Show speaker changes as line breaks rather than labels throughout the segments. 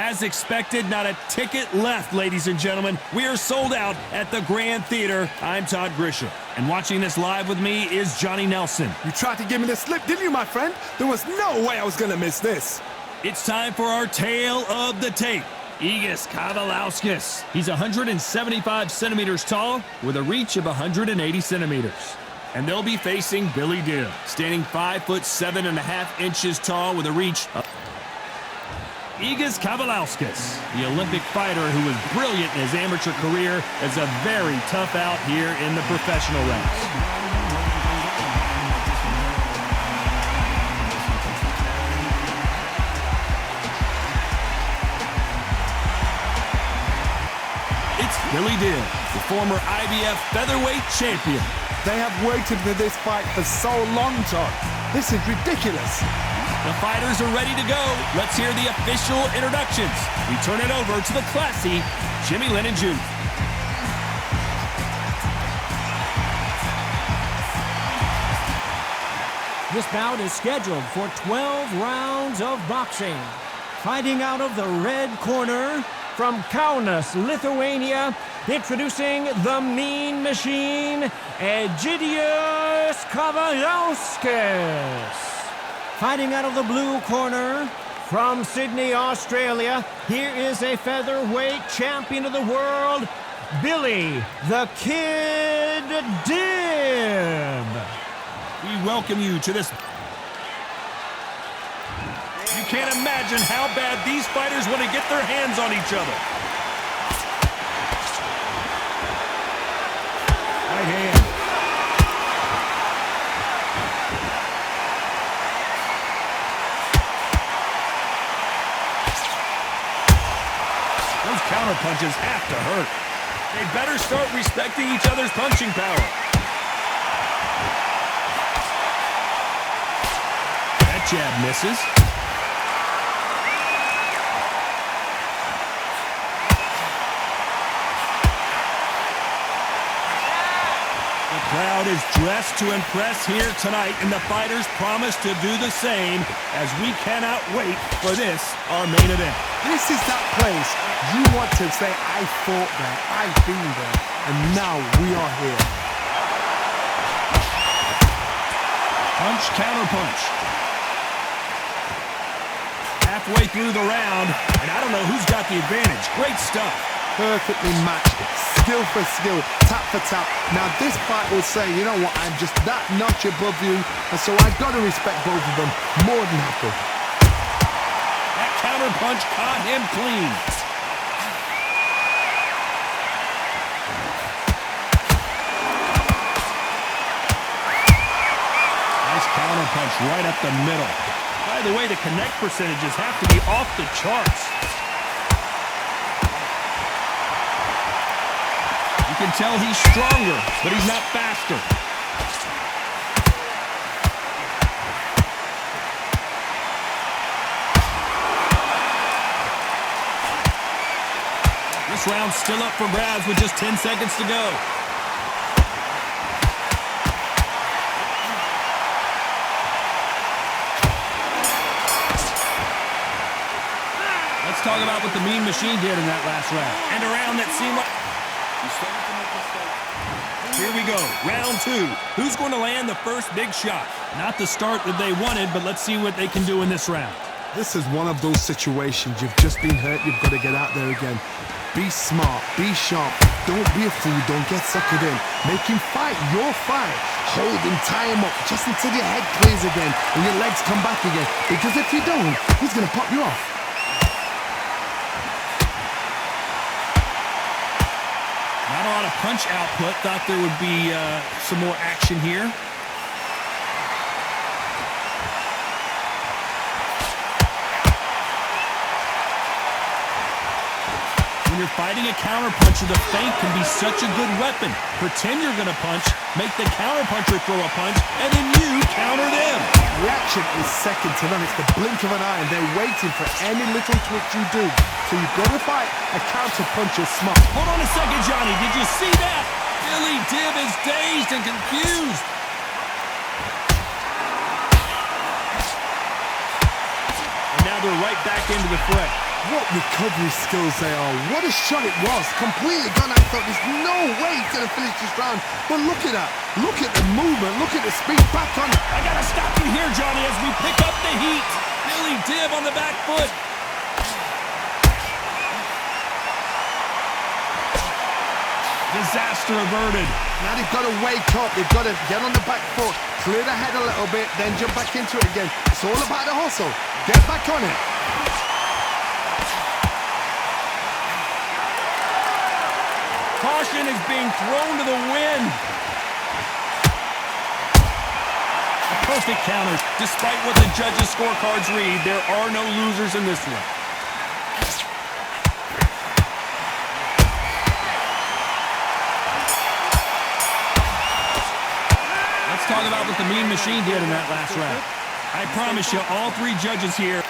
As expected, not a ticket left, ladies and gentlemen. We are sold out at the Grand Theater. I'm Todd Grisham, and watching this live with me is Johnny Nelson.
You tried to give me the slip, didn't you, my friend? There was no way I was going to miss this.
It's time for our tale of the tape. Egidijus Kavaliauskas. He's 175 centimeters tall with a reach of 180 centimeters. And they'll be facing Billy Dibb, standing 5'7.5" tall with a reach of Egidijus Kavaliauskas, the Olympic fighter who was brilliant in his amateur career, is a very tough out here in the professional ranks. It's Billy Dibb, the former IBF featherweight champion.
They have waited for this fight for so long, Todd. This is ridiculous.
The fighters are ready to go. Let's hear the official introductions. We turn it over to the classy Jimmy Lennon Jr.
This bout is scheduled for 12 rounds of boxing. Fighting out of the red corner from Kaunas, Lithuania, introducing the Mean Machine, Egidijus Kavaliauskas. Fighting out of the blue corner from Sydney, Australia, here is a featherweight champion of the world, Billy the Kid Dibb.
We welcome you to this. You can't imagine how bad these fighters want to get their hands on each other. Right hand. Those counter punches have to hurt. They better start respecting each other's punching power. That jab misses. The crowd is dressed to impress here tonight, and the fighters promise to do the same, as we cannot wait for this, our main event.
This is that place you want to say, I fought there, I've been there, and now we are here.
Punch, counter punch. Halfway through the round, and I don't know who's got the advantage. Great stuff.
Perfectly matched, skill for skill, tap for tap. Now this fight will say, you know what, I'm just that notch above you, and so I've got to respect both of them more than happy.
That counter punch caught him clean. Nice counter punch right up the middle. By the way, the connect percentages have to be off the charts. You can tell he's stronger, but he's not faster. This round's still up for grabs with just 10 seconds to go. Let's talk about what the Mean Machine did in that last round. And a round that seemed like... Here we go, round two. Who's going to land the first big shot? Not the start that they wanted, but let's see what they can do in this round.
This is one of those situations. You've just been hurt, you've got to get out there again. Be smart, be sharp, don't be a fool, don't get suckered in. Make him fight your fight. Hold him, tie him up, just until your head clears again and your legs come back again. Because if you don't, he's going to pop you off.
Not a lot of punch output. Thought there would be some more action here. When you're fighting a counterpuncher, the feint can be such a good weapon. Pretend you're going to punch, make the counterpuncher throw a punch, and then you counter them.
Reaction is second to none. It's the blink of an eye, and they're waiting for any little twitch you do. So you've got to fight a counterpuncher smart.
Hold on a second, Johnny. Did you see that? Billy Dibb is dazed and confused. And now they're right back into the fray.
What recovery skills they are. What a shot it was. Completely gone. I thought there's no way he's going to finish this round. But look at that. Look at the movement. Look at the speed. Back on.
I got to stop you here, Johnny, as we pick up the heat. Billy Div on the back foot. Disaster averted.
Now they've got to wake up. They've got to get on the back foot, clear the head a little bit, then jump back into it again. It's all about the hustle. Get back on it.
Caution is being thrown to the wind. A perfect counter. Despite what the judges' scorecards read, there are no losers in this one. Let's talk about what the Mean Machine did in that last round. I promise you, all three judges here.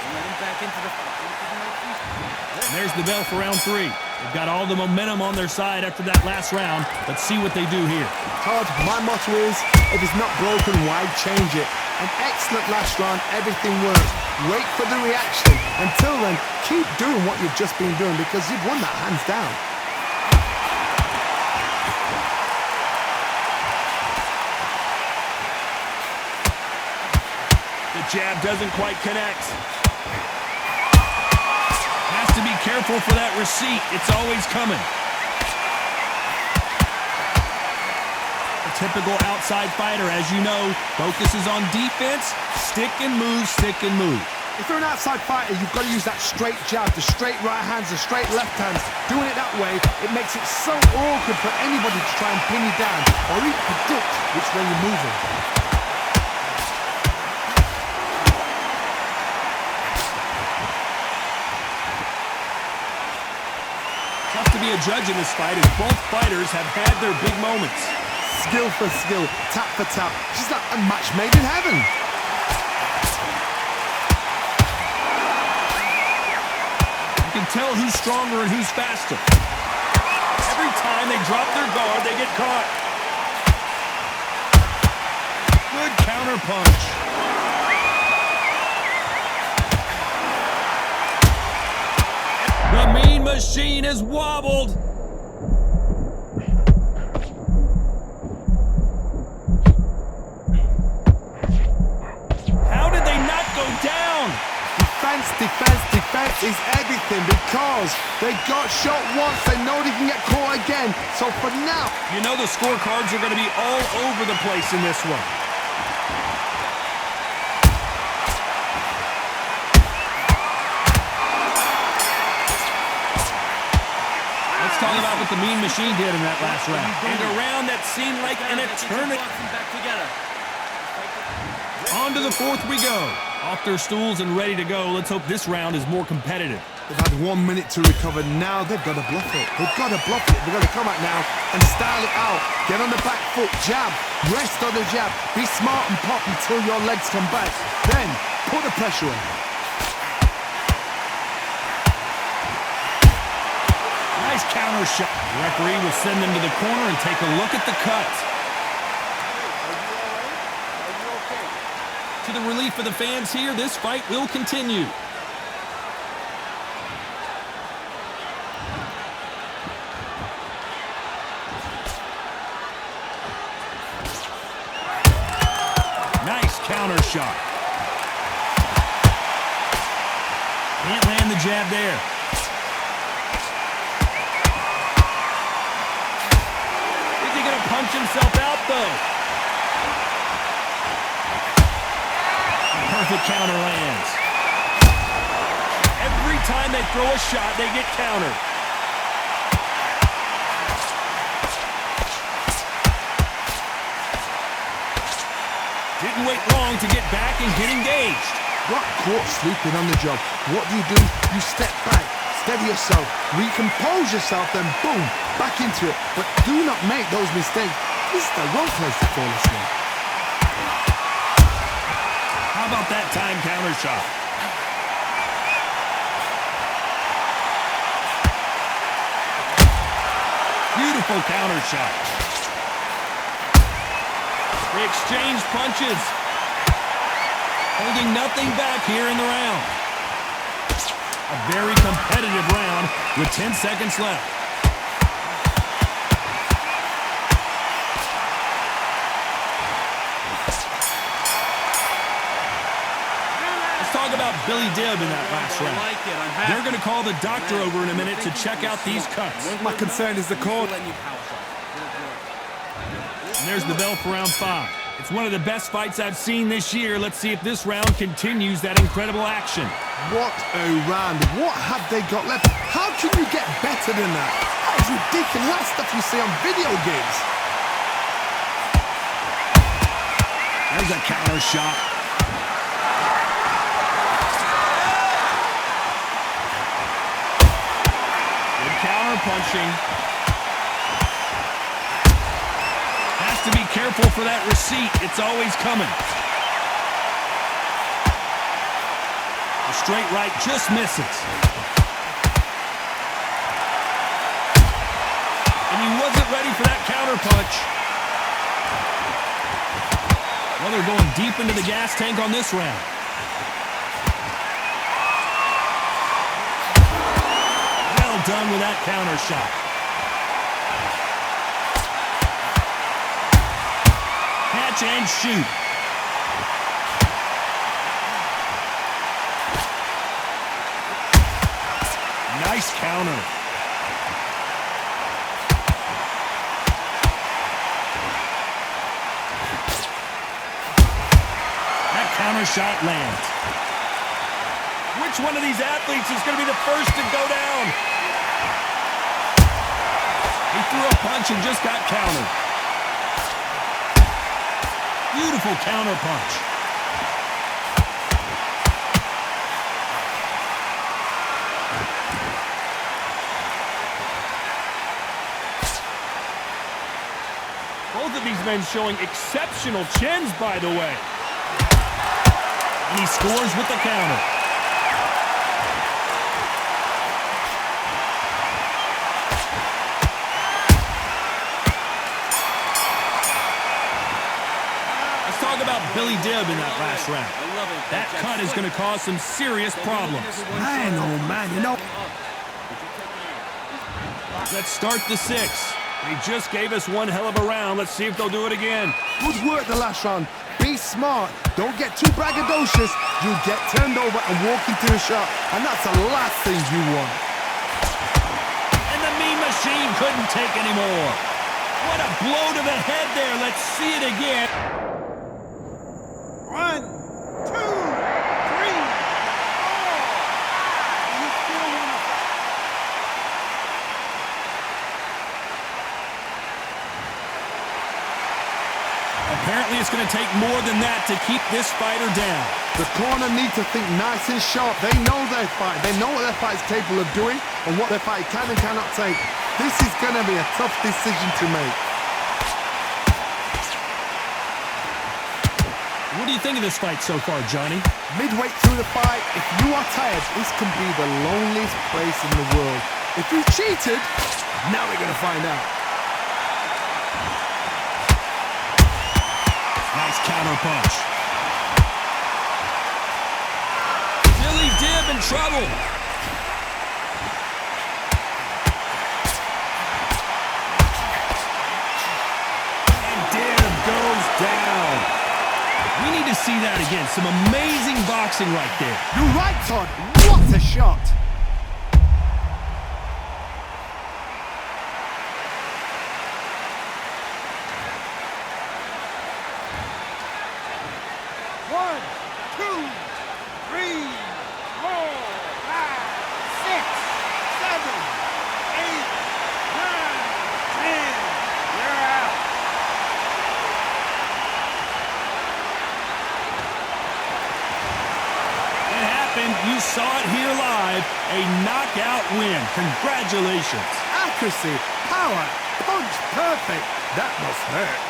And there's the bell for round 3. They've got all the momentum on their side after that last round. Let's see what they do here.
Todd, my motto is, if it's not broken, why change it? An excellent last round, everything works. Wait for the reaction. Until then, keep doing what you've just been doing because you've won that hands down.
The jab doesn't quite connect. Has to be careful for that receipt. It's always coming. A typical outside fighter, as you know, focuses on defense, stick and move, stick and move.
If you're an outside fighter, you've got to use that straight jab, the straight right hands, the straight left hands. Doing it that way, it makes it so awkward for anybody to try and pin you down or even predict which way you're moving.
Tough to be a judge in this fight as both fighters have had their big moments.
Skill for skill, tap for tap. She's like a match made in heaven.
You can tell who's stronger and who's faster. Every time they drop their guard, they get caught. Good counter punch. The Mean Machine is wobbled. How did they not go down?
Defense, defense, defense is everything because they got shot once. They know they can get caught again. So for now,
You know the scorecards are going to be all over the place in this one. Let's talk about what the Mean Machine did in that last round. And a round that seemed like an eternity. On to the 4th we go. Off their stools and ready to go. Let's hope this round is more competitive.
they've had 1 minute to recover. Now they've got to bluff it. They've got to bluff it. They've got to come out now and style it out. Get on the back foot, jab, rest on the jab. Be smart and pop until your legs come back. Then put the pressure on.
Nice counter shot. The referee will send them to the corner and take a look at the cut. To the relief of the fans here, this fight will continue. Nice counter shot. Can't land the jab there. Is he going to punch himself out, though? Perfect counter lands. Every time they throw a shot, they get countered. Didn't wait long to get back and get engaged.
Got caught sleeping on the job. What do? You step back, steady yourself, recompose yourself, then boom, back into it. But do not make those mistakes. This is the wrong place to fall asleep.
How about that time counter shot? Beautiful counter shot. They exchange punches. Holding nothing back here in the round. A very competitive round with 10 seconds left. Let's talk about Billy Dibb in that last round. They're going to call the doctor over in a minute to check out these cuts.
My concern is the cord.
And there's the bell for round 5. It's one of the best fights I've seen this year. Let's see if this round continues that incredible action.
What a round. What have they got left? How can you get better than that? That is ridiculous. That's stuff you see on video games.
There's a counter shot. Good counter punching. Has to be careful for that receipt. It's always coming. A straight right just misses. And he wasn't ready for that counter punch. Well, they're going deep into the gas tank on this round. Well done with that counter shot. Catch and shoot. Nice counter. That counter shot lands. Which one of these athletes is going to be the first to go down? He threw a punch and just got countered. Beautiful counter punch. Both of these men showing exceptional chins, by the way. And he scores with the counter. Let's talk about Billy Dibb in that last round. That cut is going to cause some serious problems.
Man, oh man, you know.
Let's start the 6th. They just gave us one hell of a round. Let's see if they'll do it again.
Good work the last round. Be smart. Don't get too braggadocious. You'll get turned over and walk into the shot. And that's the last thing you want.
And the Mean Machine couldn't take anymore. What a blow to the head there. Let's see it again.
1, 2, 3, 4. You still want to...
Apparently it's going to take more than that to keep this fighter down.
The corner need to think nice and sharp. They know their fight. They know what their fight is capable of doing and what their fight can and cannot take. This is going to be a tough decision to make.
What do you think of this fight so far, Johnny?
Midway through the fight, if you are tired, this can be the loneliest place in the world. If you cheated, now we're going to find out.
Nice counter punch. Billy Dibb in trouble. And Dibb goes down. We need to see that again. Some amazing boxing right there.
You're right, Todd. What a shot.
You saw it here live, a knockout win. Congratulations.
Accuracy, power, punch, perfect. That must hurt.